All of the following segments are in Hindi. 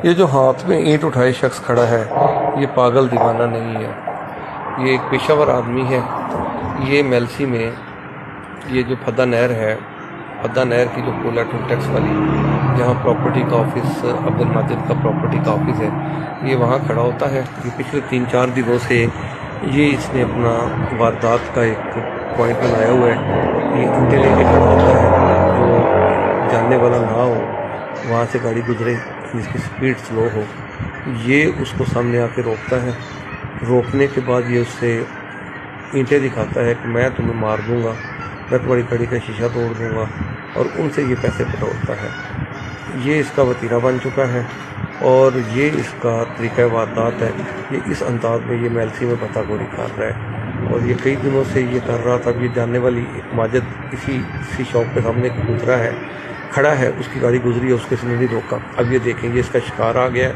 ये जो हाथ में ईंट उठाए शख्स खड़ा है, ये पागल दीवाना नहीं है, ये एक पेशावर आदमी है। ये मेलसी में ये जो फद्दा नहर है, फद्दा नहर की जो पुल है टोल टैक्स वाली, जहाँ प्रॉपर्टी का ऑफिस अब्दुल माजिद का प्रॉपर्टी का ऑफिस है, ये वहाँ खड़ा होता है। ये पिछले 3-4 दिनों से ये इसने अपना वारदात का एक पॉइंट बनाया हुआ है। ये ईंटें लेके खड़ा होता है, जो जानने वाला ना हो, वहाँ से गाड़ी गुजरे, जिसकी स्पीड स्लो हो, ये उसको सामने आके रोकता है। रोकने के बाद ये उससे ईंटें दिखाता है कि मैं तुम्हें मार दूंगा, मैं तुम्हारी गाड़ी का शीशा तोड़ दूंगा, और उनसे ये पैसे पटोलता है। ये इसका वतीरा बन चुका है और ये इसका तरीक़ा वारदात है। ये इस अंदाज में ये मेलसी में पतागोरी कर रहा है और ये कई दिनों से ये कर रहा था। ये जानने वाली एक माजिद इसी शॉप के सामने गुजरा है, खड़ा है, उसकी गाड़ी गुजरी है, उसके इसने नहीं रोका। अब ये देखेंगे, इसका शिकार आ गया है।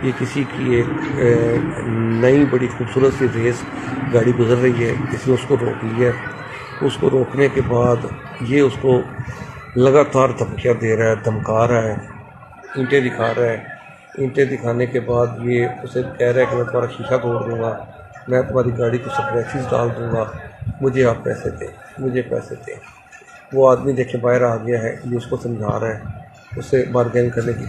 ये किसी की एक नई बड़ी खूबसूरत सी रेस गाड़ी गुजर रही है, इसने उसको रोक लिया है। उसको रोकने के बाद ये उसको लगातार धमकियाँ दे रहा है, धमका रहा है, ईंटें दिखा रहा है। ईंटें दिखाने के बाद ये उसे कह रहा है कि मैं तुम्हारा शीशा तोड़ दूँगा, मैं तुम्हारी गाड़ी को स्क्रैचेस डाल दूँगा, मुझे आप पैसे दें, मुझे पैसे दें। वो आदमी देखे बाहर आ गया है, ये उसको समझा रहा है, उससे बार्गेन करने की